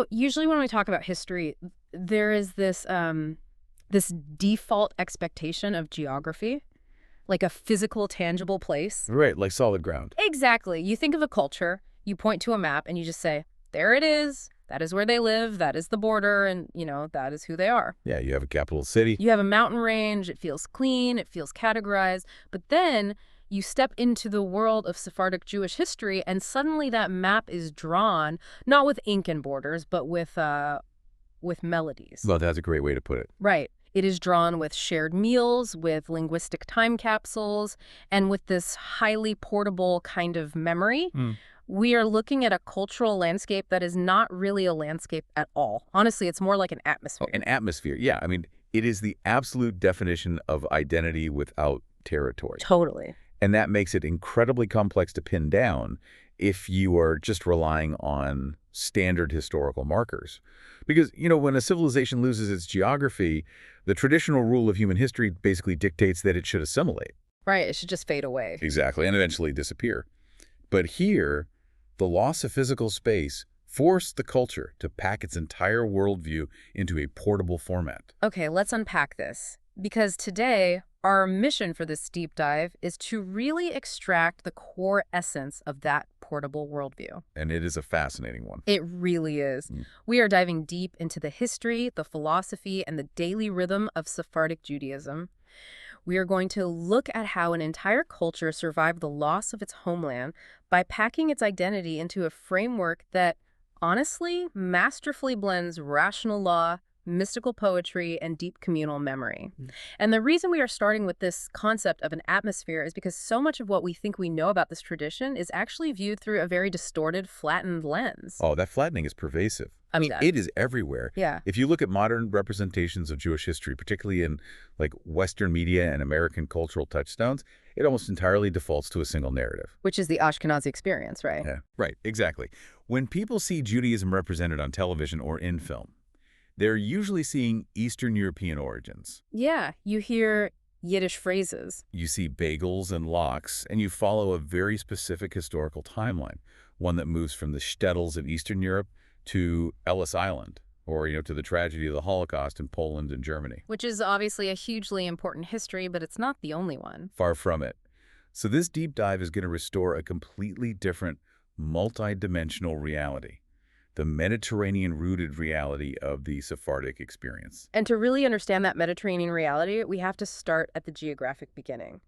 Usually when we talk about history, there is this default expectation of geography, like a physical, tangible place. Right, like solid ground. Exactly. You think of a culture, you point to a map, and you just say, there it is. That is where they live. That is the border. And, that is who they are. Yeah, you have a capital city. You have a mountain range. It feels clean. It feels categorized. But then you step into the world of Sephardic Jewish history, and suddenly that map is drawn, not with ink and borders, but with melodies. Well, that's a great way to put it. Right. It is drawn with shared meals, with linguistic time capsules, and with this highly portable kind of memory. We are looking at a cultural landscape that is not really a landscape at all. Honestly, it's more like an atmosphere. An atmosphere, yeah. I mean, it is the absolute definition of identity without territory. Totally. And that makes it incredibly complex to pin down if you are just relying on standard historical markers. Because, when a civilization loses its geography, the traditional rule of human history basically dictates that it should assimilate. Right, it should just fade away. Exactly, and eventually disappear. But here, the loss of physical space forced the culture to pack its entire worldview into a portable format. Okay, let's unpack this. Because today, our mission for this deep dive is to really extract the core essence of that portable worldview. And it is a fascinating one. It really is. We are diving deep into the history, the philosophy, and the daily rhythm of Sephardic Judaism. We are going to look at how an entire culture survived the loss of its homeland by packing its identity into a framework that, honestly, masterfully blends rational law, mystical poetry, and deep communal memory. And the reason we are starting with this concept of an atmosphere is because so much of what we think we know about this tradition is actually viewed through a very distorted, flattened lens. Oh, that flattening is pervasive. I mean, it is everywhere. Yeah. If you look at modern representations of Jewish history, particularly in Western media and American cultural touchstones, it almost entirely defaults to a single narrative. Which is the Ashkenazi experience, right? Yeah, right, exactly. When people see Judaism represented on television or in film, they're usually seeing Eastern European origins. Yeah, you hear Yiddish phrases. You see bagels and lox, and you follow a very specific historical timeline, one that moves from the shtetls of Eastern Europe to Ellis Island, or, to the tragedy of the Holocaust in Poland and Germany. Which is obviously a hugely important history, but it's not the only one. Far from it. So this deep dive is going to restore a completely different, multi-dimensional reality. The Mediterranean-rooted reality of the Sephardic experience. And to really understand that Mediterranean reality, we have to start at the geographic beginning,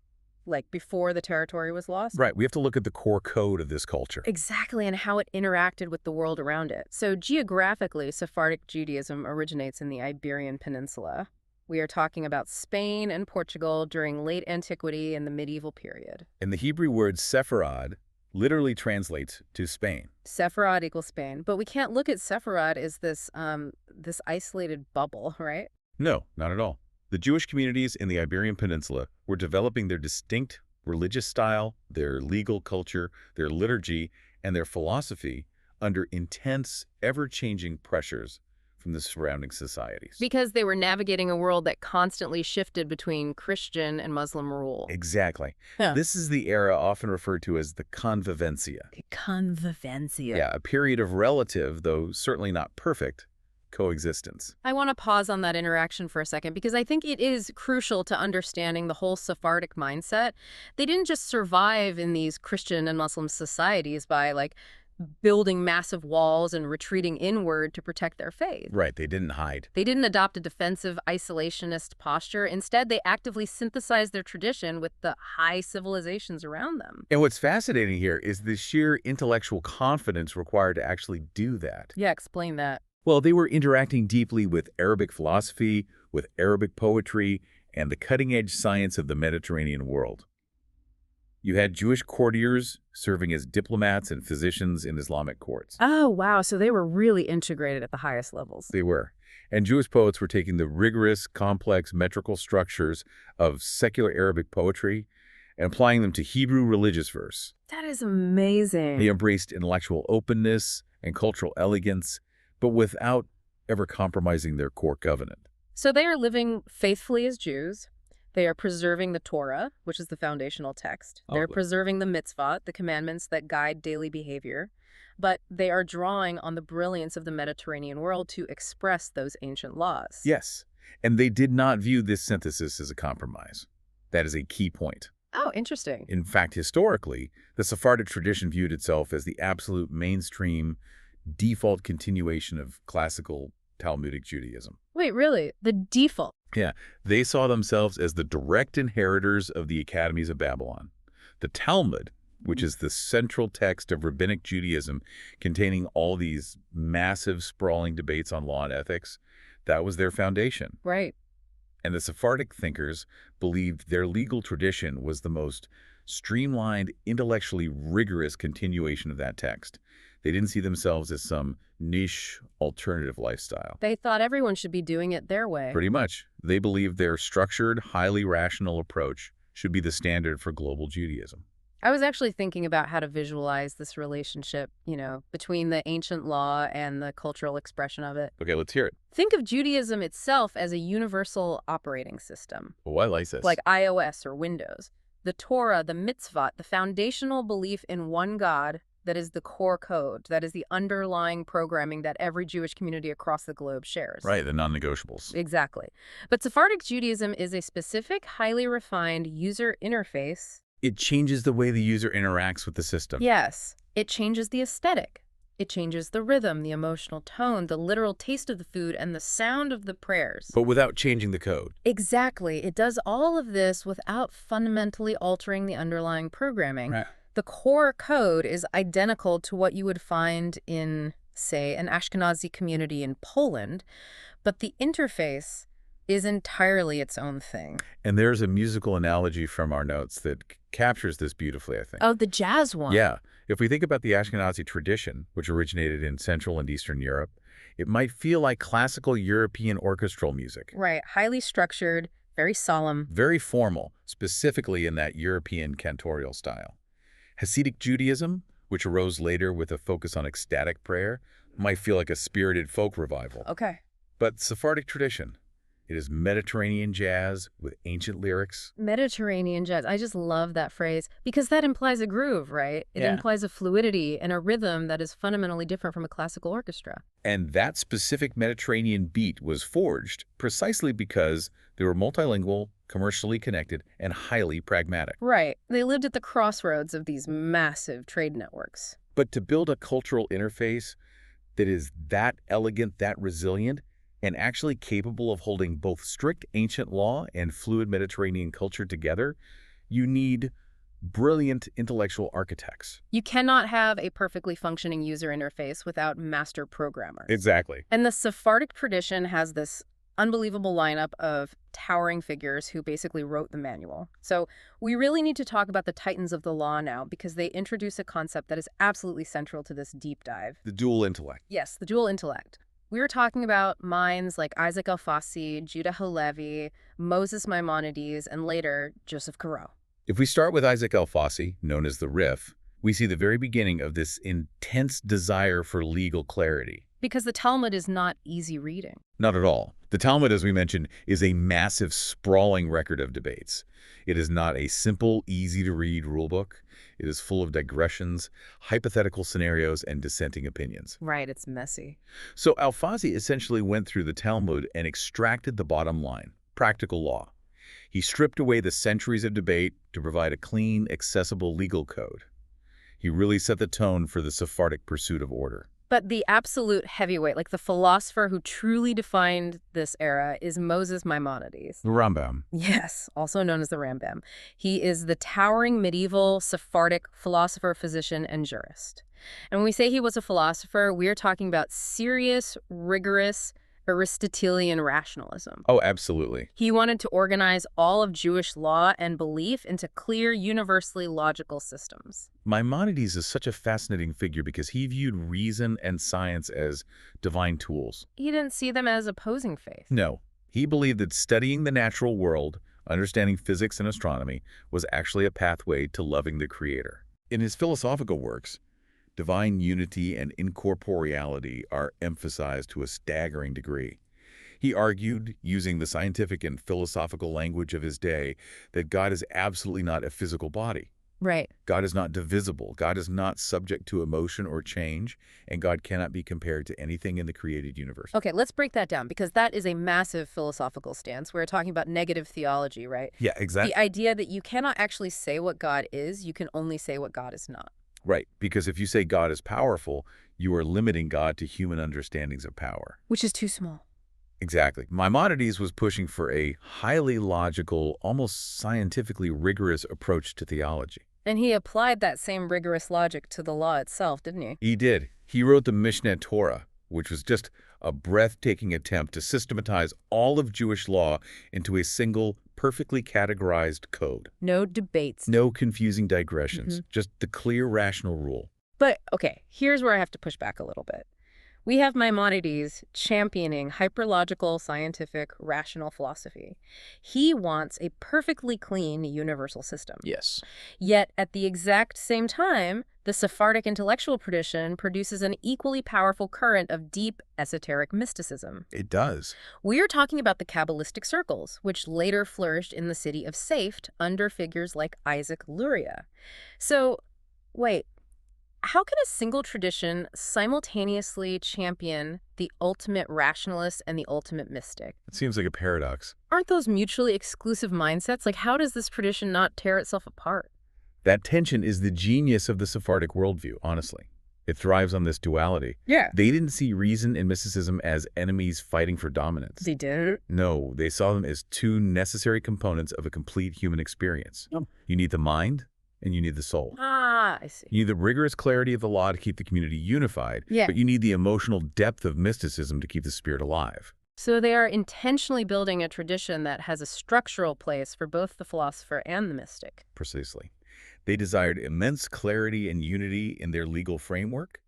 like before the territory was lost. Right. We have to look at the core code of this culture. Exactly, and how it interacted with the world around it. So geographically, Sephardic Judaism originates in the Iberian Peninsula. We are talking about Spain and Portugal during late antiquity and the medieval period. And the Hebrew word Sepharad literally translates to Spain. Sepharad equals Spain, but we can't look at Sepharad as this isolated bubble, right? No, not at all. The Jewish communities in the Iberian Peninsula were developing their distinct religious style, their legal culture, their liturgy, and their philosophy under intense, ever-changing pressures from the surrounding societies. Because they were navigating a world that constantly shifted between Christian and Muslim rule. Exactly. Yeah. This is the era often referred to as the convivencia. Convivencia. Yeah, a period of relative, though certainly not perfect, coexistence. I want to pause on that interaction for a second because I think it is crucial to understanding the whole Sephardic mindset. They didn't just survive in these Christian and Muslim societies by building massive walls and retreating inward to protect their faith. Right, they didn't hide. They didn't adopt a defensive, isolationist posture. Instead, they actively synthesized their tradition with the high civilizations around them. And what's fascinating here is the sheer intellectual confidence required to actually do that. Yeah, explain that. Well, they were interacting deeply with Arabic philosophy, with Arabic poetry, and the cutting-edge science of the Mediterranean world. You had Jewish courtiers serving as diplomats and physicians in Islamic courts. Oh, wow. So they were really integrated at the highest levels. They were. And Jewish poets were taking the rigorous, complex metrical structures of secular Arabic poetry and applying them to Hebrew religious verse. That is amazing. They embraced intellectual openness and cultural elegance, but without ever compromising their core covenant. So they are living faithfully as Jews. They are preserving the Torah, which is the foundational text. They're preserving the mitzvot, the commandments that guide daily behavior. But they are drawing on the brilliance of the Mediterranean world to express those ancient laws. Yes, and they did not view this synthesis as a compromise. That is a key point. Oh, interesting. In fact, historically, the Sephardic tradition viewed itself as the absolute mainstream, default continuation of classical Talmudic Judaism. Wait, really? The default? Yeah, they saw themselves as the direct inheritors of the academies of Babylon. The Talmud, which is the central text of rabbinic Judaism containing all these massive, sprawling debates on law and ethics, that was their foundation. Right. And the Sephardic thinkers believed their legal tradition was the most streamlined, intellectually rigorous continuation of that text. They didn't see themselves as some niche alternative lifestyle. They thought everyone should be doing it their way. Pretty much. They believed their structured, highly rational approach should be the standard for global Judaism. I was actually thinking about how to visualize this relationship, between the ancient law and the cultural expression of it. Okay, let's hear it. Think of Judaism itself as a universal operating system. Oh, I like this. Like iOS or Windows. The Torah, the mitzvot, the foundational belief in one God that is the core code, that is the underlying programming that every Jewish community across the globe shares. Right, the non-negotiables. Exactly. But Sephardic Judaism is a specific, highly refined user interface. It changes the way the user interacts with the system. Yes. It changes the aesthetic. It changes the rhythm, the emotional tone, the literal taste of the food, and the sound of the prayers. But without changing the code. Exactly. It does all of this without fundamentally altering the underlying programming. Right. The core code is identical to what you would find in, say, an Ashkenazi community in Poland, but the interface is entirely its own thing. And there's a musical analogy from our notes that captures this beautifully, I think. Oh, the jazz one. Yeah. If we think about the Ashkenazi tradition, which originated in Central and Eastern Europe, it might feel like classical European orchestral music. Right. Highly structured, very solemn. Very formal, specifically in that European cantorial style. Hasidic Judaism, which arose later with a focus on ecstatic prayer, might feel like a spirited folk revival. Okay. But Sephardic tradition, it is Mediterranean jazz with ancient lyrics. Mediterranean jazz. I just love that phrase because that implies a groove, right? It implies a fluidity and a rhythm that is fundamentally different from a classical orchestra. And that specific Mediterranean beat was forged precisely because they were multilingual, commercially connected, and highly pragmatic. Right. They lived at the crossroads of these massive trade networks. But to build a cultural interface that is that elegant, that resilient, and actually capable of holding both strict ancient law and fluid Mediterranean culture together, you need brilliant intellectual architects. You cannot have a perfectly functioning user interface without master programmers. Exactly. And the Sephardic tradition has this unbelievable lineup of towering figures who basically wrote the manual. So we really need to talk about the titans of the law now because they introduce a concept that is absolutely central to this deep dive. The dual intellect. Yes, the dual intellect. We were talking about minds like Isaac Alfasi, Judah Halevi, Moses Maimonides, and later, Joseph Karo. If we start with Isaac Alfasi, known as the Rif, we see the very beginning of this intense desire for legal clarity. Because the Talmud is not easy reading. Not at all. The Talmud, as we mentioned, is a massive, sprawling record of debates. It is not a simple, easy-to-read rulebook. It is full of digressions, hypothetical scenarios, and dissenting opinions. Right, it's messy. So Alfasi essentially went through the Talmud and extracted the bottom line, practical law. He stripped away the centuries of debate to provide a clean, accessible legal code. He really set the tone for the Sephardic pursuit of order. But the absolute heavyweight, like the philosopher who truly defined this era, is Moses Maimonides. The Rambam. Yes, also known as the Rambam. He is the towering medieval Sephardic philosopher, physician, and jurist. And when we say he was a philosopher, we are talking about serious, rigorous, Aristotelian rationalism. Oh, absolutely. He wanted to organize all of Jewish law and belief into clear, universally logical systems. Maimonides is such a fascinating figure because he viewed reason and science as divine tools. He didn't see them as opposing faith. No. He believed that studying the natural world, understanding physics and astronomy, was actually a pathway to loving the Creator. In his philosophical works, divine unity and incorporeality are emphasized to a staggering degree. He argued, using the scientific and philosophical language of his day, that God is absolutely not a physical body. Right. God is not divisible. God is not subject to emotion or change, and God cannot be compared to anything in the created universe. Okay, let's break that down because that is a massive philosophical stance. We're talking about negative theology, right? Yeah, The exactly. idea that you cannot actually say what God is, you can only say what God is not. Right, because if you say God is powerful, you are limiting God to human understandings of power. Which is too small. Exactly. Maimonides was pushing for a highly logical, almost scientifically rigorous approach to theology. And he applied that same rigorous logic to the law itself, didn't he? He did. He wrote the Mishneh Torah, which was just a breathtaking attempt to systematize all of Jewish law into a single, perfectly categorized code. No debates. No confusing digressions, just the clear, rational rule. But, okay, here's where I have to push back a little bit. We have Maimonides championing hyperlogical, scientific, rational philosophy. He wants a perfectly clean universal system. Yes. Yet, at the exact same time, the Sephardic intellectual tradition produces an equally powerful current of deep, esoteric mysticism. It does. We are talking about the Kabbalistic circles, which later flourished in the city of Safed under figures like Isaac Luria. So, wait. How can a single tradition simultaneously champion the ultimate rationalist and the ultimate mystic? It seems like a paradox. Aren't those mutually exclusive mindsets? Like, how does this tradition not tear itself apart? That tension is the genius of the Sephardic worldview, honestly. It thrives on this duality. Yeah. They didn't see reason and mysticism as enemies fighting for dominance. They didn't? No, they saw them as two necessary components of a complete human experience. Oh. You need the mind, and you need the soul. Ah, I see. You need the rigorous clarity of the law to keep the community unified, Yeah. but you need the emotional depth of mysticism to keep the spirit alive. So they are intentionally building a tradition that has a structural place for both the philosopher and the mystic. Precisely. They desired immense clarity and unity in their legal framework.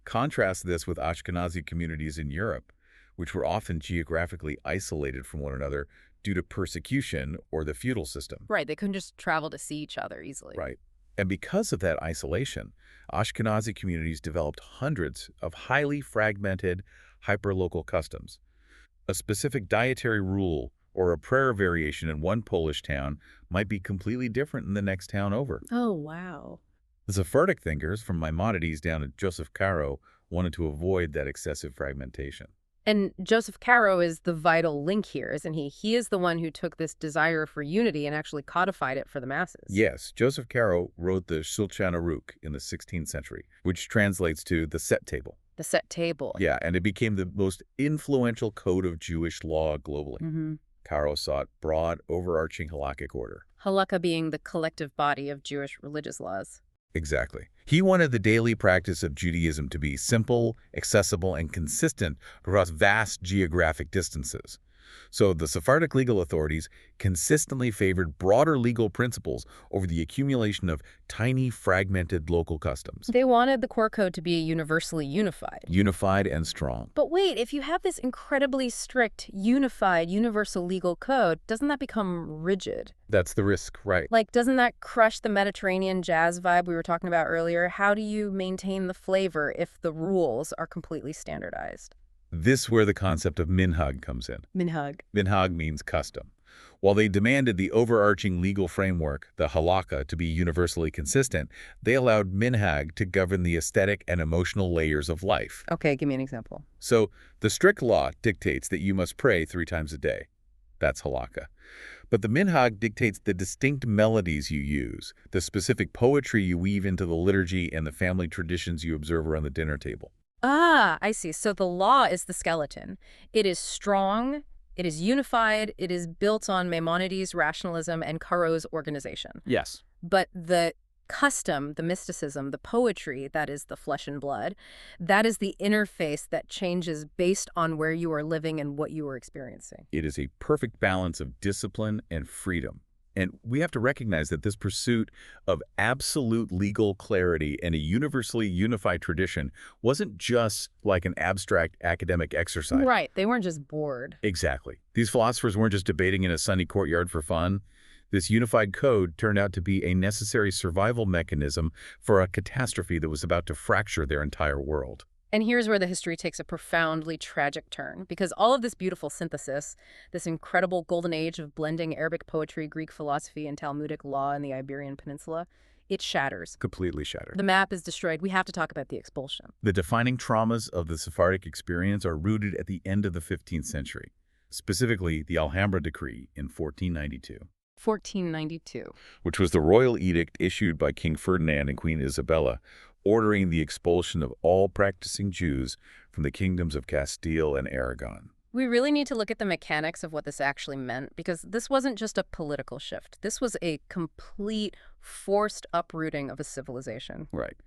Contrast this with Ashkenazi communities in Europe, which were often geographically isolated from one another due to persecution or the feudal system. Right, they couldn't just travel to see each other easily. Right. And because of that isolation, Ashkenazi communities developed hundreds of highly fragmented, hyperlocal customs. A specific dietary rule or a prayer variation in one Polish town might be completely different in the next town over. Oh, wow. The Sephardic thinkers, from Maimonides down to Joseph Karo, wanted to avoid that excessive fragmentation. And Joseph Karo is the vital link here, isn't he? He is the one who took this desire for unity and actually codified it for the masses. Yes, Joseph Karo wrote the Shulchan Aruch in the 16th century, which translates to the set table. The set table. Yeah, and it became the most influential code of Jewish law globally. Mm-hmm. Karo sought broad, overarching halakhic order. Halakha being the collective body of Jewish religious laws. Exactly. He wanted the daily practice of Judaism to be simple, accessible, and consistent across vast geographic distances. So the Sephardic legal authorities consistently favored broader legal principles over the accumulation of tiny, fragmented local customs. They wanted the core code to be universally unified. Unified and strong. But wait, if you have this incredibly strict, unified, universal legal code, doesn't that become rigid? That's the risk, right? Like, doesn't that crush the Mediterranean jazz vibe we were talking about earlier? How do you maintain the flavor if the rules are completely standardized? This is where the concept of minhag comes in. Minhag. Minhag means custom. While they demanded the overarching legal framework, the halakha, to be universally consistent, they allowed minhag to govern the aesthetic and emotional layers of life. Okay, give me an example. So the strict law dictates that you must pray 3 times a day. That's halakha. But the minhag dictates the distinct melodies you use, the specific poetry you weave into the liturgy, and the family traditions you observe around the dinner table. Ah, I see. So the law is the skeleton. It is strong, it is unified, it is built on Maimonides' rationalism and Karo's organization. Yes. But the custom, the mysticism, the poetry, that is the flesh and blood, that is the interface that changes based on where you are living and what you are experiencing. It is a perfect balance of discipline and freedom. And we have to recognize that this pursuit of absolute legal clarity and a universally unified tradition wasn't just like an abstract academic exercise. Right. They weren't just bored. Exactly. These philosophers weren't just debating in a sunny courtyard for fun. This unified code turned out to be a necessary survival mechanism for a catastrophe that was about to fracture their entire world. And here's where the history takes a profoundly tragic turn, because all of this beautiful synthesis, this incredible golden age of blending Arabic poetry, Greek philosophy, and Talmudic law in the Iberian Peninsula, it shatters. Completely shattered. The map is destroyed. We have to talk about the expulsion. The defining traumas of the Sephardic experience are rooted at the end of the 15th century, specifically the Alhambra Decree in 1492. 1492. Which was the royal edict issued by King Ferdinand and Queen Isabella, ordering the expulsion of all practicing Jews from the kingdoms of Castile and Aragon. We really need to look at the mechanics of what this actually meant, because this wasn't just a political shift. This was a complete forced uprooting of a civilization. Right.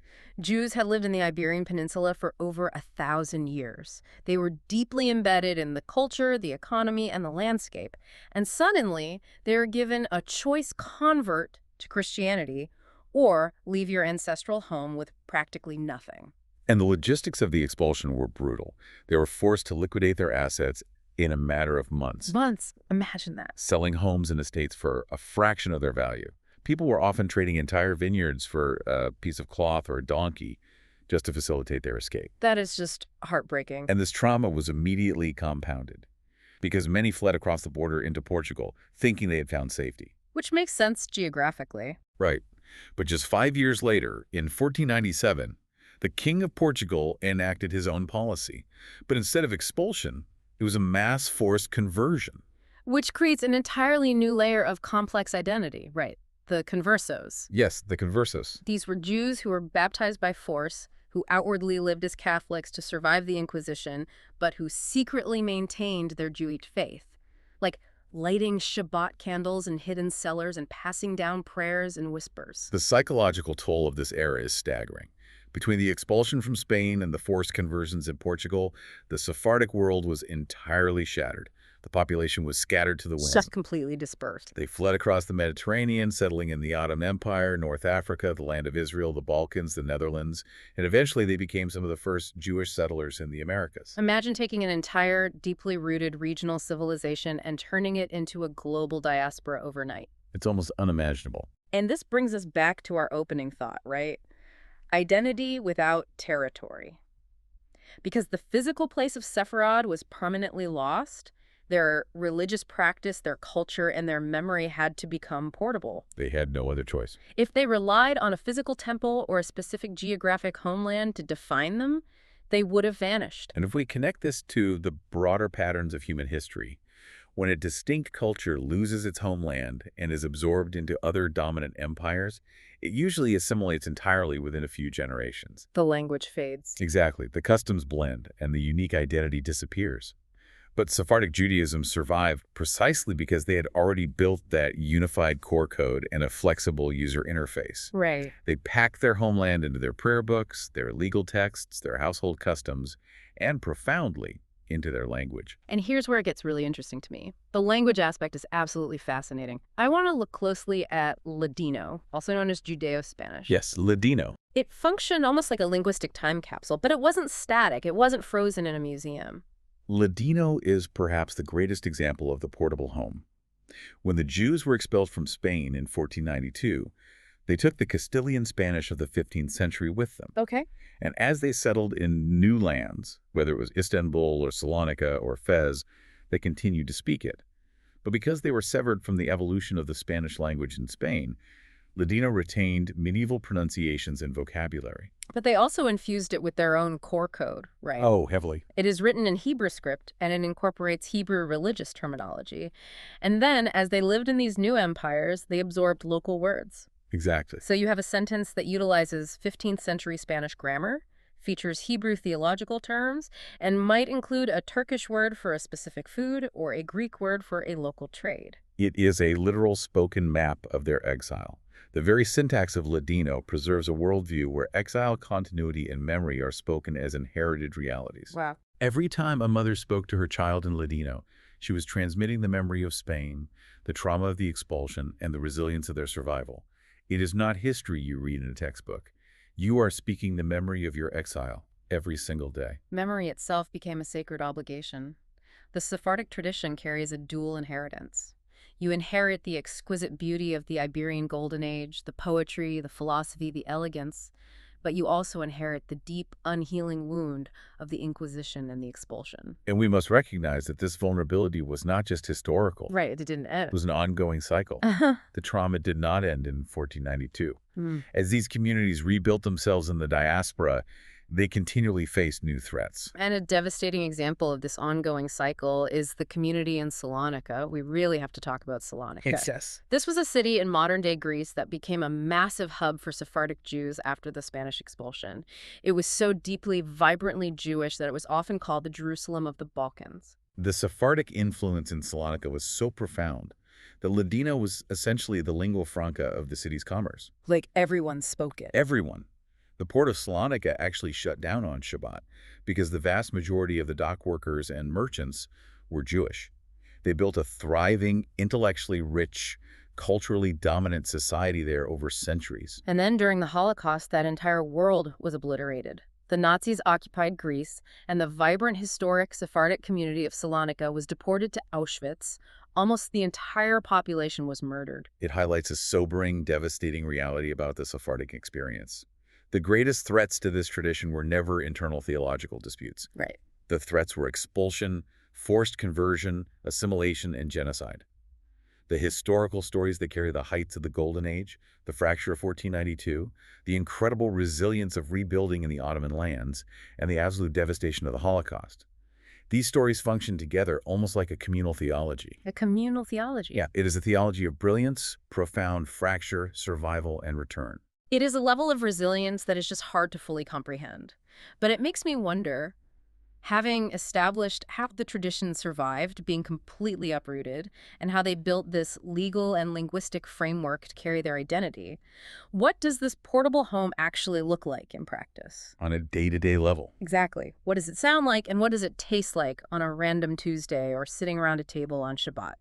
Jews had lived in the Iberian Peninsula for over 1,000 years. They were deeply embedded in the culture, the economy, and the landscape. And suddenly, they were given a choice: convert to Christianity or leave your ancestral home with practically nothing. And the logistics of the expulsion were brutal. They were forced to liquidate their assets in a matter of months. Months. Imagine that. Selling homes and estates for a fraction of their value. People were often trading entire vineyards for a piece of cloth or a donkey just to facilitate their escape. That is just heartbreaking. And this trauma was immediately compounded because many fled across the border into Portugal, thinking they had found safety. Which makes sense geographically. Right. But just 5 years later, in 1497, the King of Portugal enacted his own policy. But instead of expulsion, it was a mass forced conversion. Which creates an entirely new layer of complex identity, right? The conversos. Yes, the conversos. These were Jews who were baptized by force, who outwardly lived as Catholics to survive the Inquisition, but who secretly maintained their Jewish faith. Like lighting Shabbat candles in hidden cellars and passing down prayers in whispers. The psychological toll of this era is staggering. Between the expulsion from Spain and the forced conversions in Portugal, the Sephardic world was entirely shattered. The population was scattered to the winds. Just completely dispersed. They fled across the Mediterranean, settling in the Ottoman Empire, North Africa, the land of Israel, the Balkans, the Netherlands, and eventually they became some of the first Jewish settlers in the Americas. Imagine taking an entire, deeply rooted regional civilization and turning it into a global diaspora overnight. It's almost unimaginable. And this brings us back to our opening thought, right? Identity without territory. Because the physical place of Sepharad was permanently lost, their religious practice, their culture, and their memory had to become portable. They had no other choice. If they relied on a physical temple or a specific geographic homeland to define them, they would have vanished. And if we connect this to the broader patterns of human history, when a distinct culture loses its homeland and is absorbed into other dominant empires, it usually assimilates entirely within a few generations. The language fades. Exactly. The customs blend and the unique identity disappears. But Sephardic Judaism survived precisely because they had already built that unified core code and a flexible user interface. Right. They packed their homeland into their prayer books, their legal texts, their household customs, and profoundly into their language. And here's where it gets really interesting to me. The language aspect is absolutely fascinating. I want to look closely at Ladino, also known as Judeo-Spanish. Yes, Ladino. It functioned almost like a linguistic time capsule, but it wasn't static. It wasn't frozen in a museum. Ladino is perhaps the greatest example of the portable home. When the Jews were expelled from Spain in 1492, they took the Castilian Spanish of the 15th century with them. Okay. And as they settled in new lands, whether it was Istanbul or Salonika or Fez, they continued to speak it. But because they were severed from the evolution of the Spanish language in Spain, Ladino retained medieval pronunciations and vocabulary. But they also infused it with their own core code, right? Oh, heavily. It is written in Hebrew script, and it incorporates Hebrew religious terminology. And then, as they lived in these new empires, they absorbed local words. Exactly. So you have a sentence that utilizes 15th century Spanish grammar, features Hebrew theological terms, and might include a Turkish word for a specific food or a Greek word for a local trade. It is a literal spoken map of their exile. The very syntax of Ladino preserves a worldview where exile, continuity, and memory are spoken as inherited realities. Wow. Every time a mother spoke to her child in Ladino, she was transmitting the memory of Spain, the trauma of the expulsion, and the resilience of their survival. It is not history you read in a textbook. You are speaking the memory of your exile every single day. Memory itself became a sacred obligation. The Sephardic tradition carries a dual inheritance. You inherit the exquisite beauty of the Iberian Golden Age, the poetry, the philosophy, the elegance, but you also inherit the deep, unhealing wound of the Inquisition and the expulsion. And we must recognize that this vulnerability was not just historical. Right, it didn't end. It was an ongoing cycle. The trauma did not end in 1492. Mm. As these communities rebuilt themselves in the diaspora, they continually faced new threats. And a devastating example of this ongoing cycle is the community in Salonika. We really have to talk about Salonika. Yes. This was a city in modern-day Greece that became a massive hub for Sephardic Jews after the Spanish expulsion. It was so deeply, vibrantly Jewish that it was often called the Jerusalem of the Balkans. The Sephardic influence in Salonika was so profound that Ladino was essentially the lingua franca of the city's commerce. Like everyone spoke it. Everyone. The port of Salonika actually shut down on Shabbat because the vast majority of the dock workers and merchants were Jewish. They built a thriving, intellectually rich, culturally dominant society there over centuries. And then during the Holocaust, that entire world was obliterated. The Nazis occupied Greece, and the vibrant historic Sephardic community of Salonika was deported to Auschwitz. Almost the entire population was murdered. It highlights a sobering, devastating reality about the Sephardic experience. The greatest threats to this tradition were never internal theological disputes. Right. The threats were expulsion, forced conversion, assimilation, and genocide. The historical stories that carry the heights of the Golden Age, the fracture of 1492, the incredible resilience of rebuilding in the Ottoman lands, and the absolute devastation of the Holocaust. These stories function together almost like a communal theology. A communal theology. Yeah, it is a theology of brilliance, profound fracture, survival, and return. It is a level of resilience that is just hard to fully comprehend. But it makes me wonder, having established how the tradition survived, being completely uprooted, and how they built this legal and linguistic framework to carry their identity, what does this portable home actually look like in practice? On a day-to-day level. Exactly. What does it sound like, and what does it taste like on a random Tuesday or sitting around a table on Shabbat?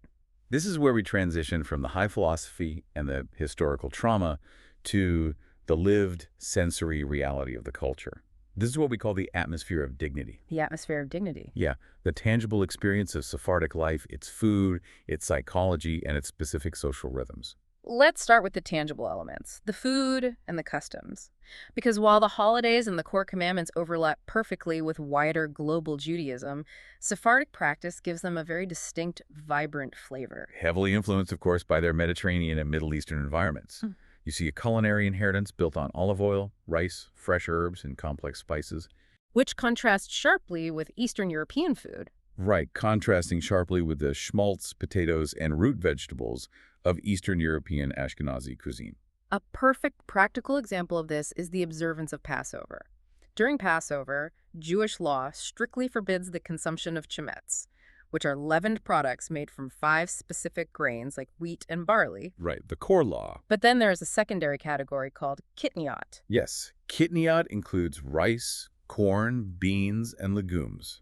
This is where we transition from the high philosophy and the historical trauma to the lived sensory reality of the culture. This is what we call the atmosphere of dignity. The atmosphere of dignity. Yeah, the tangible experience of Sephardic life, its food, its psychology, and its specific social rhythms. Let's start with the tangible elements, the food and the customs. Because while the holidays and the core commandments overlap perfectly with wider global Judaism, Sephardic practice gives them a very distinct, vibrant flavor. Heavily influenced, of course, by their Mediterranean and Middle Eastern environments. You see a culinary inheritance built on olive oil, rice, fresh herbs, and complex spices. Which contrasts sharply with Eastern European food. Right, contrasting sharply with the schmaltz, potatoes, and root vegetables of Eastern European Ashkenazi cuisine. A perfect practical example of this is the observance of Passover. During Passover, Jewish law strictly forbids the consumption of chametz, which are leavened products made from 5 specific grains like wheat and barley. Right, the core law. But then there's a secondary category called kitniot. Yes, kitniot includes rice, corn, beans, and legumes.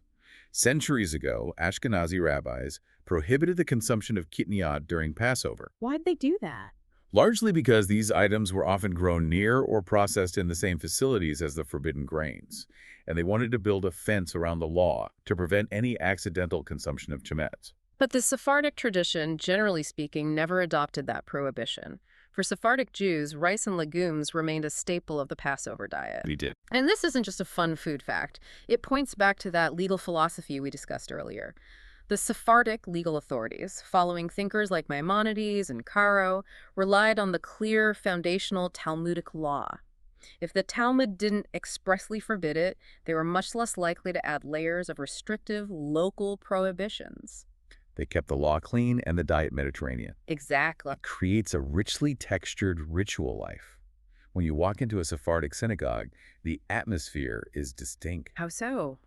Centuries ago, Ashkenazi rabbis prohibited the consumption of kitniot during Passover. Why'd they do that? Largely because these items were often grown near or processed in the same facilities as the forbidden grains, and they wanted to build a fence around the law to prevent any accidental consumption of chametz. But the Sephardic tradition, generally speaking, never adopted that prohibition. For Sephardic Jews, rice and legumes remained a staple of the Passover diet. He did. And this isn't just a fun food fact. It points back to that legal philosophy we discussed earlier. The Sephardic legal authorities, following thinkers like Maimonides and Karo, relied on the clear foundational Talmudic law. If the Talmud didn't expressly forbid it, they were much less likely to add layers of restrictive local prohibitions. They kept the law clean and the diet Mediterranean. Exactly. It creates a richly textured ritual life. When you walk into a Sephardic synagogue, the atmosphere is distinct. How so?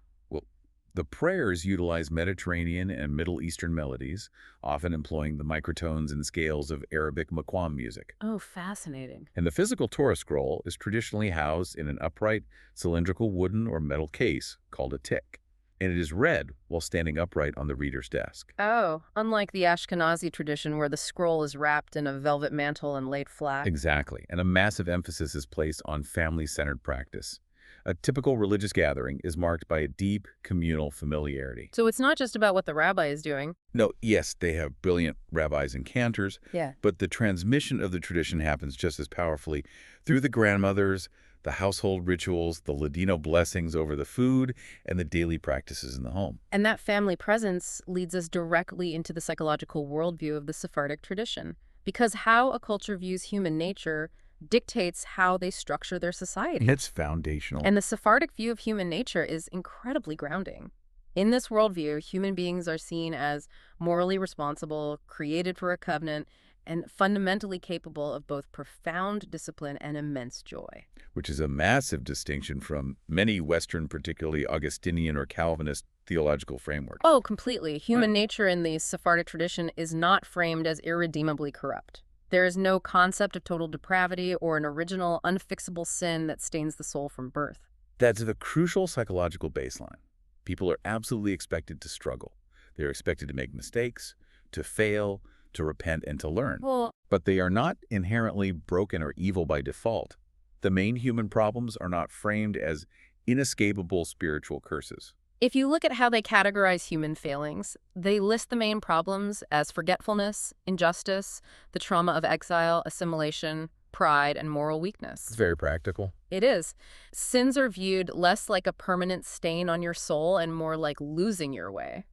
The prayers utilize Mediterranean and Middle Eastern melodies, often employing the microtones and scales of Arabic maqam music. Oh, fascinating. And the physical Torah scroll is traditionally housed in an upright, cylindrical wooden or metal case called a tik, and it is read while standing upright on the reader's desk. Oh, unlike the Ashkenazi tradition where the scroll is wrapped in a velvet mantle and laid flat. Exactly, and a massive emphasis is placed on family-centered practice. A typical religious gathering is marked by a deep communal familiarity. So it's not just about what the rabbi is doing. No, yes, they have brilliant rabbis and cantors, Yeah. but the transmission of the tradition happens just as powerfully through the grandmothers, the household rituals, the Ladino blessings over the food, and the daily practices in the home. And that family presence leads us directly into the psychological worldview of the Sephardic tradition, because how a culture views human nature dictates how they structure their society. It's foundational. And the Sephardic view of human nature is incredibly grounding. In this worldview, human beings are seen as morally responsible, created for a covenant, and fundamentally capable of both profound discipline and immense joy. Which is a massive distinction from many Western, particularly Augustinian or Calvinist theological frameworks. Oh, completely. Human nature in the Sephardic tradition is not framed as irredeemably corrupt. There is no concept of total depravity or an original, unfixable sin that stains the soul from birth. That's the crucial psychological baseline. People are absolutely expected to struggle. They're expected to make mistakes, to fail, to repent, and to learn. Well, But they are not inherently broken or evil by default. The main human problems are not framed as inescapable spiritual curses. if you look at how they categorize human failings, they list the main problems as forgetfulness, injustice, the trauma of exile, assimilation, pride, and moral weakness. It's very practical. It is. Sins are viewed less like a permanent stain on your soul and more like losing your way.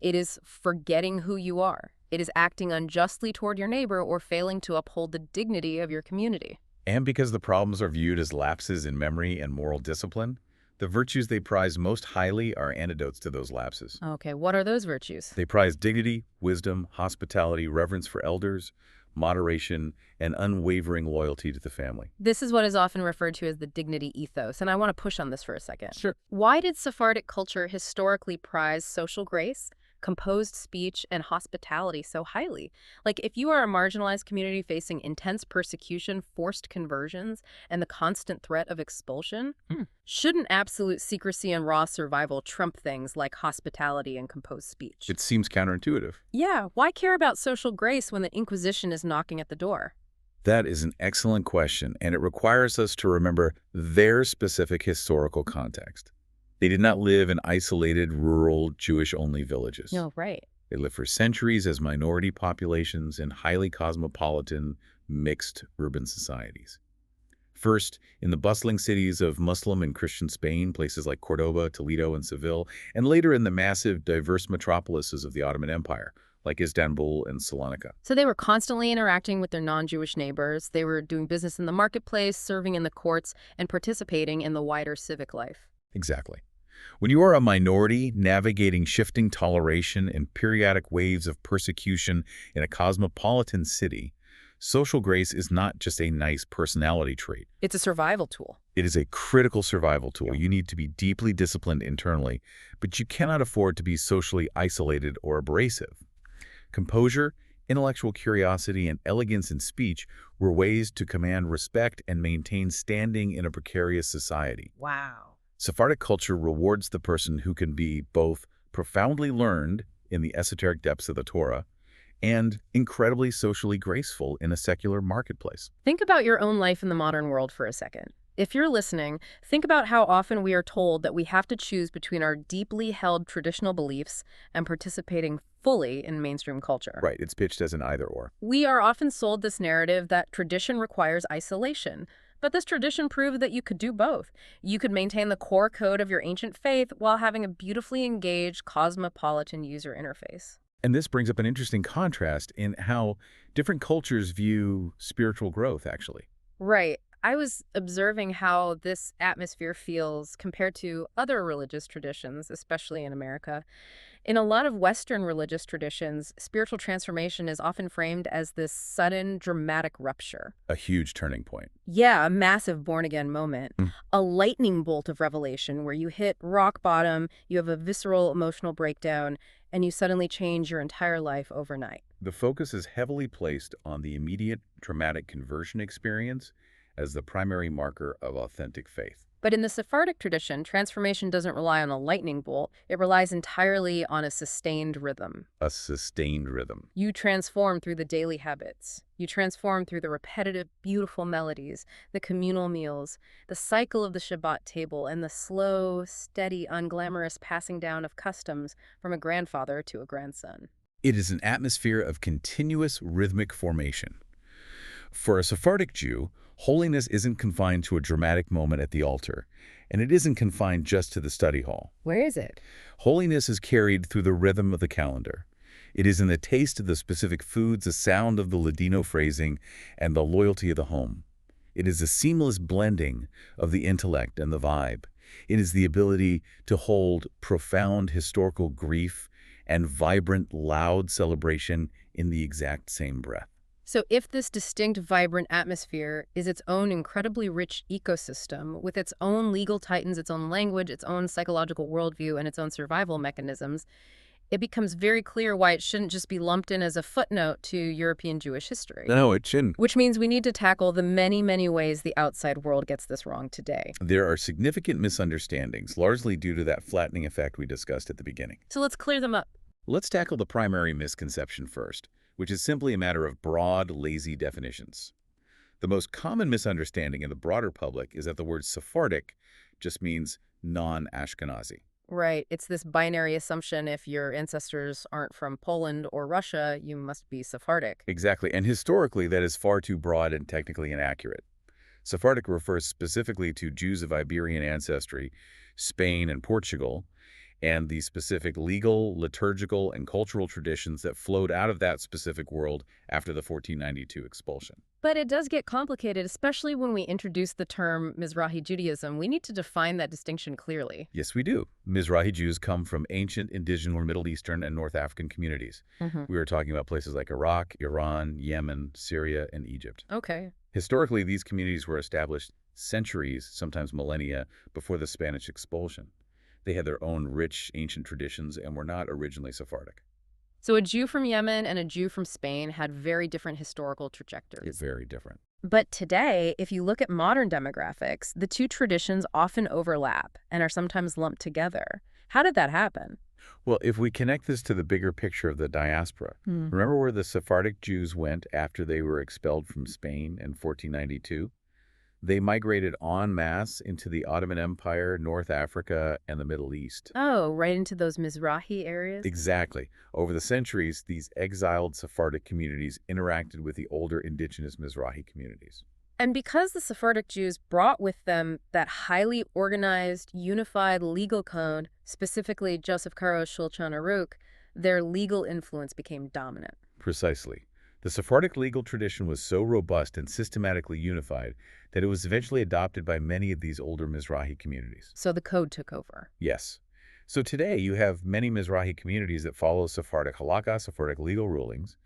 It is forgetting who you are. It is acting unjustly toward your neighbor or failing to uphold the dignity of your community. And because the problems are viewed as lapses in memory and moral discipline, the virtues they prize most highly are antidotes to those lapses. Okay, what are those virtues? They prize dignity, wisdom, hospitality, reverence for elders, moderation, and unwavering loyalty to the family. This is what is often referred to as the dignity ethos, and I want to push on this for a second. Sure. Why did Sephardic culture historically prize social grace, composed speech, and hospitality so highly? Like, if you are a marginalized community facing intense persecution, forced conversions, and the constant threat of expulsion, shouldn't absolute secrecy and raw survival trump things like hospitality and composed speech? It seems counterintuitive. Yeah, why care about social grace when the Inquisition is knocking at the door? That is an excellent question, and it requires us to remember their specific historical context. They did not live in isolated, rural, Jewish-only villages. No, right. They lived for centuries as minority populations in highly cosmopolitan, mixed urban societies. First, in the bustling cities of Muslim and Christian Spain, places like Cordoba, Toledo, and Seville, and later in the massive, diverse metropolises of the Ottoman Empire, like Istanbul and Salonika. So they were constantly interacting with their non-Jewish neighbors. They were doing business in the marketplace, serving in the courts, and participating in the wider civic life. Exactly. When you are a minority navigating shifting toleration and periodic waves of persecution in a cosmopolitan city, social grace is not just a nice personality trait. It's a survival tool. It is a critical survival tool. You need to be deeply disciplined internally, but you cannot afford to be socially isolated or abrasive. Composure, intellectual curiosity, and elegance in speech were ways to command respect and maintain standing in a precarious society. Wow. Sephardic culture rewards the person who can be both profoundly learned in the esoteric depths of the Torah and incredibly socially graceful in a secular marketplace. Think about your own life in the modern world for a second. If you're listening, think about how often we are told that we have to choose between our deeply held traditional beliefs and participating fully in mainstream culture. Right, it's pitched as an either-or. We are often sold this narrative that tradition requires isolation. But this tradition proved that you could do both. You could maintain the core code of your ancient faith while having a beautifully engaged, cosmopolitan user interface. And this brings up an interesting contrast in how different cultures view spiritual growth, actually. Right. I was observing how this atmosphere feels compared to other religious traditions, especially in America. In a lot of Western religious traditions, spiritual transformation is often framed as this sudden, dramatic rupture. A huge turning point. Yeah, a massive born-again moment. A lightning bolt of revelation where you hit rock bottom, you have a visceral emotional breakdown, and you suddenly change your entire life overnight. The focus is heavily placed on the immediate traumatic conversion experience as the primary marker of authentic faith. But in the Sephardic tradition, transformation doesn't rely on a lightning bolt. It relies entirely on a sustained rhythm. A sustained rhythm. You transform through the daily habits. You transform through the repetitive, beautiful melodies, the communal meals, the cycle of the Shabbat table, and the slow, steady, unglamorous passing down of customs from a grandfather to a grandson. It is an atmosphere of continuous rhythmic formation. For a Sephardic Jew, Holiness isn't confined to a dramatic moment at the altar, and it isn't confined just to the study hall. Where is it? Holiness is carried through the rhythm of the calendar. It is in the taste of the specific foods, the sound of the Ladino phrasing, and the loyalty of the home. It is a seamless blending of the intellect and the vibe. It is the ability to hold profound historical grief and vibrant, loud celebration in the exact same breath. So if this distinct, vibrant atmosphere is its own incredibly rich ecosystem with its own legal titans, its own language, its own psychological worldview, and its own survival mechanisms, it becomes very clear why it shouldn't just be lumped in as a footnote to European Jewish history. No, it shouldn't. Which means we need to tackle the many, many ways the outside world gets this wrong today. There are significant misunderstandings, largely due to that flattening effect we discussed at the beginning. So let's clear them up. Let's tackle the primary misconception first, which is simply a matter of broad, lazy definitions. The most common misunderstanding in the broader public is that the word Sephardic just means non-Ashkenazi. Right. It's this binary assumption if your ancestors aren't from Poland or Russia, you must be Sephardic. Exactly, and historically that is far too broad and technically inaccurate. Sephardic refers specifically to Jews of Iberian ancestry, Spain and Portugal, and the specific legal, liturgical, and cultural traditions that flowed out of that specific world after the 1492 expulsion. But it does get complicated, especially when we introduce the term Mizrahi Judaism. We need to define that distinction clearly. Yes, we do. Mizrahi Jews come from ancient indigenous or Middle Eastern and North African communities. We are talking about places like Iraq, Iran, Yemen, Syria, and Egypt. Okay. Historically, these communities were established centuries, sometimes millennia, before the Spanish expulsion. They had their own rich, ancient traditions and were not originally Sephardic. So a Jew from Yemen and a Jew from Spain had very different historical trajectories. Very different. But today, if you look at modern demographics, the two traditions often overlap and are sometimes lumped together. How did that happen? Well, if we connect this to the bigger picture of the diaspora, remember where the Sephardic Jews went after they were expelled from Spain in 1492? They migrated en masse into the Ottoman Empire, North Africa, and the Middle East. Oh, right into those Mizrahi areas? Exactly. Over the centuries, these exiled Sephardic communities interacted with the older indigenous Mizrahi communities. And because the Sephardic Jews brought with them that highly organized, unified legal code, specifically Joseph Karo Shulchan Aruch, their legal influence became dominant. Precisely. The Sephardic legal tradition was so robust and systematically unified that it was eventually adopted by many of these older Mizrahi communities. So the code took over. Yes. So today you have many Mizrahi communities that follow Sephardic halakha, Sephardic legal rulings,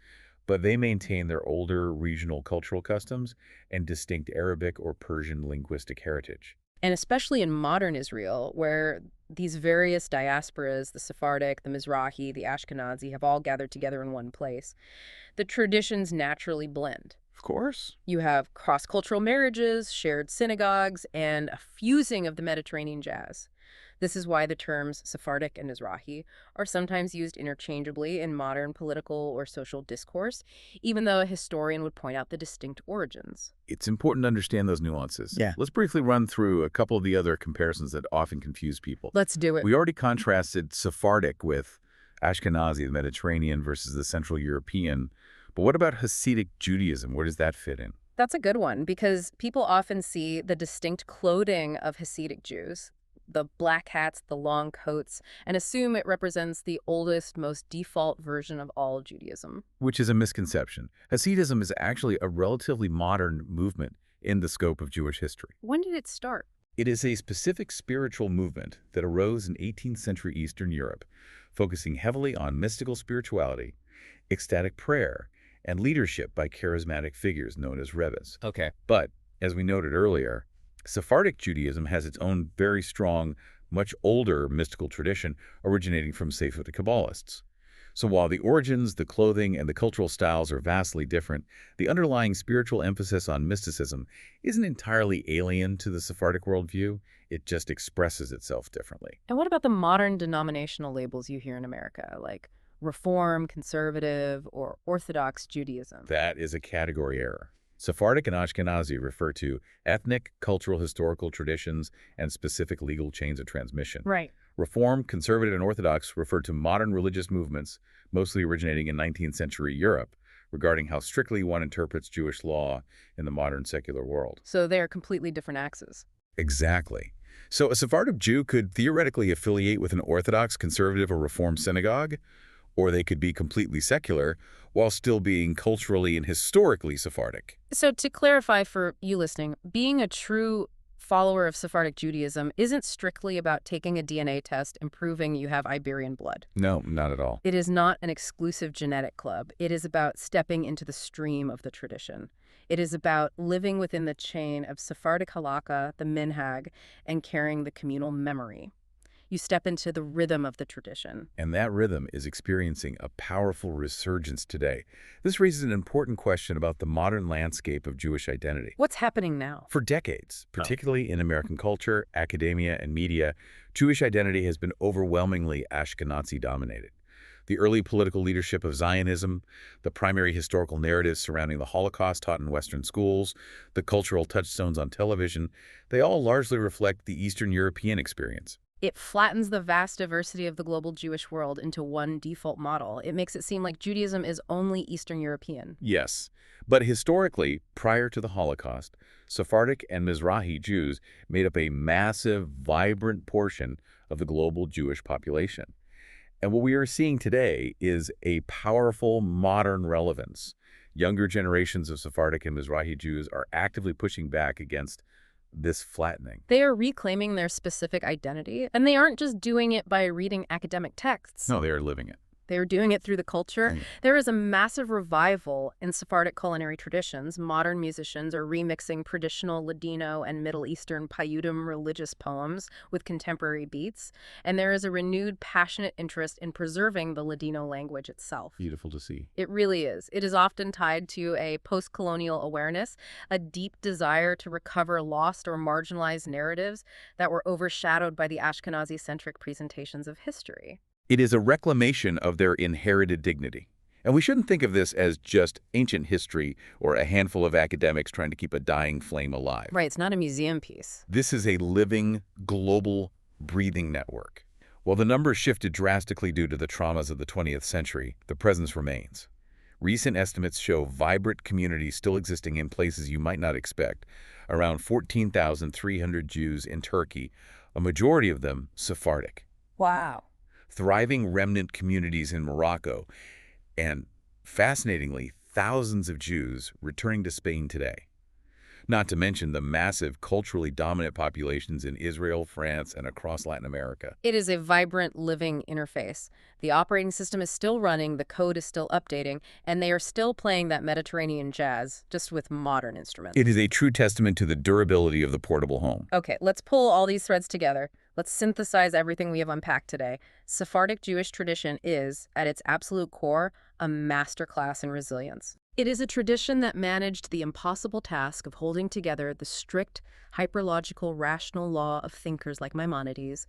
but they maintain their older regional cultural customs and distinct Arabic or Persian linguistic heritage. And especially in modern Israel, where these various diasporas, the Sephardic, the Mizrahi, the Ashkenazi, have all gathered together in one place, the traditions naturally blend. Of course. You have cross-cultural marriages, shared synagogues, and a fusing of the Mediterranean jazz. This is why the terms Sephardic and Mizrahi are sometimes used interchangeably in modern political or social discourse, even though a historian would point out the distinct origins. It's important to understand those nuances. Yeah. Let's briefly run through a couple of the other comparisons that often confuse people. Let's do it. We already contrasted Sephardic with Ashkenazi, the Mediterranean, versus the Central European. But what about Hasidic Judaism? Where does that fit in? That's a good one, because people often see the distinct clothing of Hasidic Jews, the black hats, the long coats, and assume it represents the oldest, most default version of all Judaism. Which is a misconception. Hasidism is actually a relatively modern movement in the scope of Jewish history. When did it start? It is a specific spiritual movement that arose in 18th century Eastern Europe, focusing heavily on mystical spirituality, ecstatic prayer, and leadership by charismatic figures known as rebbes. Okay. But, as we noted earlier, Sephardic Judaism has its own very strong, much older mystical tradition originating from Sephardic Kabbalists. So while the origins, the clothing, and the cultural styles are vastly different, the underlying spiritual emphasis on mysticism isn't entirely alien to the Sephardic worldview. It just expresses itself differently. And what about the modern denominational labels you hear in America, like Reform, Conservative, or Orthodox Judaism? That is a category error. Sephardic and Ashkenazi refer to ethnic, cultural, historical traditions and specific legal chains of transmission. Right. Reform, Conservative, and Orthodox refer to modern religious movements, mostly originating in 19th century Europe, regarding how strictly one interprets Jewish law in the modern secular world. So they are completely different axes. Exactly. So a Sephardic Jew could theoretically affiliate with an Orthodox, conservative, or Reformed synagogue, or they could be completely secular while still being culturally and historically Sephardic. So to clarify for you listening, being a true follower of Sephardic Judaism isn't strictly about taking a DNA test and proving you have Iberian blood. No, not at all. It is not an exclusive genetic club. It is about stepping into the stream of the tradition. It is about living within the chain of Sephardic halakha, the minhag, and carrying the communal memory. You step into the rhythm of the tradition. And that rhythm is experiencing a powerful resurgence today. This raises an important question about the modern landscape of Jewish identity. What's happening now? For decades, particularly in American culture, academia, and media, Jewish identity has been overwhelmingly Ashkenazi dominated. The early political leadership of Zionism, the primary historical narratives surrounding the Holocaust taught in Western schools, the cultural touchstones on television, they all largely reflect the Eastern European experience. It flattens the vast diversity of the global Jewish world into one default model. It makes it seem like Judaism is only Eastern European. Yes, but historically, prior to the Holocaust, Sephardic and Mizrahi Jews made up a massive, vibrant portion of the global Jewish population. And what we are seeing today is a powerful modern relevance. Younger generations of Sephardic and Mizrahi Jews are actively pushing back against this flattening. They are reclaiming their specific identity, and they aren't just doing it by reading academic texts. No, they are living it. They are doing it through the culture. There is a massive revival in Sephardic culinary traditions. Modern musicians are remixing traditional Ladino and Middle Eastern payudim religious poems with contemporary beats. And there is a renewed, passionate interest in preserving the Ladino language itself. Beautiful to see. It really is. It is often tied to a post-colonial awareness, a deep desire to recover lost or marginalized narratives that were overshadowed by the Ashkenazi-centric presentations of history. It is a reclamation of their inherited dignity. And we shouldn't think of this as just ancient history or a handful of academics trying to keep a dying flame alive. Right, it's not a museum piece. This is a living, global, breathing network. While the numbers shifted drastically due to the traumas of the 20th century, the presence remains. Recent estimates show vibrant communities still existing in places you might not expect. Around 14,300 Jews in Turkey, a majority of them Sephardic. Wow. Thriving remnant communities in Morocco, and fascinatingly, thousands of Jews returning to Spain today. Not to mention the massive culturally dominant populations in Israel, France, and across Latin America. It is a vibrant, living interface. The operating system is still running, the code is still updating, and they are still playing that Mediterranean jazz, just with modern instruments. It is a true testament to the durability of the portable home. Okay, let's pull all these threads together. Let's synthesize everything we have unpacked today. Sephardic Jewish tradition is, at its absolute core, a masterclass in resilience. It is a tradition that managed the impossible task of holding together the strict, hyperlogical, rational law of thinkers like Maimonides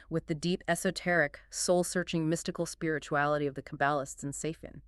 with the deep, esoteric, soul-searching, mystical spirituality of the Kabbalists and Safin.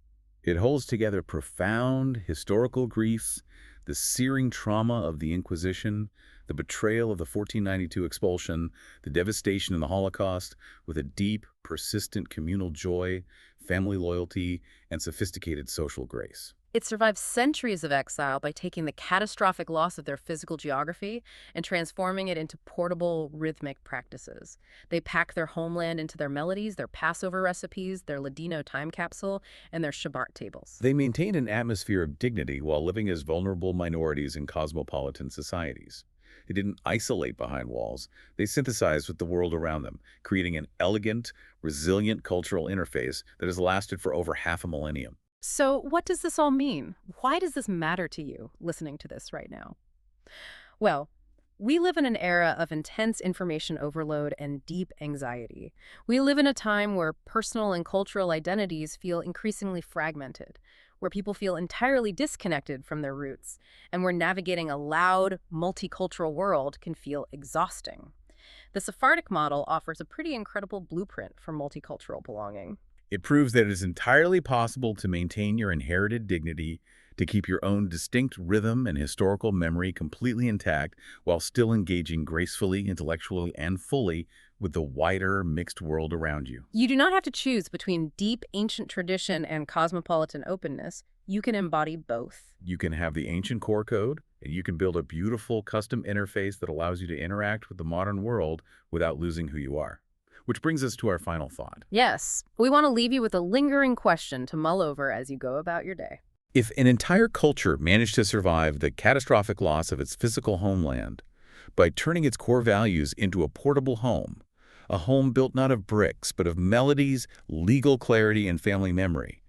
It holds together profound historical griefs, the searing trauma of the Inquisition, the betrayal of the 1492 expulsion, the devastation in the Holocaust, with a deep, persistent communal joy, family loyalty, and sophisticated social grace. It survived centuries of exile by taking the catastrophic loss of their physical geography and transforming it into portable, rhythmic practices. They pack their homeland into their melodies, their Passover recipes, their Ladino time capsule, and their Shabbat tables. They maintained an atmosphere of dignity while living as vulnerable minorities in cosmopolitan societies. They didn't isolate behind walls. They synthesized with the world around them, creating an elegant, resilient cultural interface that has lasted for over half a millennium. So what does this all mean? Why does this matter to you, listening to this right now? Well, we live in an era of intense information overload and deep anxiety. We live in a time where personal and cultural identities feel increasingly fragmented, where people feel entirely disconnected from their roots, and where navigating a loud, multicultural world can feel exhausting. The Sephardic model offers a pretty incredible blueprint for multicultural belonging. It proves that it is entirely possible to maintain your inherited dignity, to keep your own distinct rhythm and historical memory completely intact while still engaging gracefully, intellectually, and fully with the wider, mixed world around you. You do not have to choose between deep ancient tradition and cosmopolitan openness. You can embody both. You can have the ancient core code, and you can build a beautiful custom interface that allows you to interact with the modern world without losing who you are. Which brings us to our final thought. Yes, we want to leave you with a lingering question to mull over as you go about your day. If an entire culture managed to survive the catastrophic loss of its physical homeland by turning its core values into a portable home, a home built not of bricks, but of melodies, legal clarity, and family memory,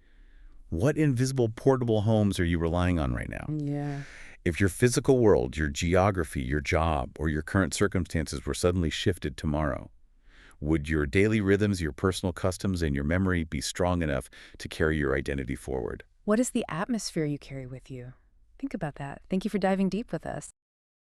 what invisible portable homes are you relying on right now? Yeah. If your physical world, your geography, your job, or your current circumstances were suddenly shifted tomorrow, would your daily rhythms, your personal customs, and your memory be strong enough to carry your identity forward? What is the atmosphere you carry with you? Think about that. Thank you for diving deep with us.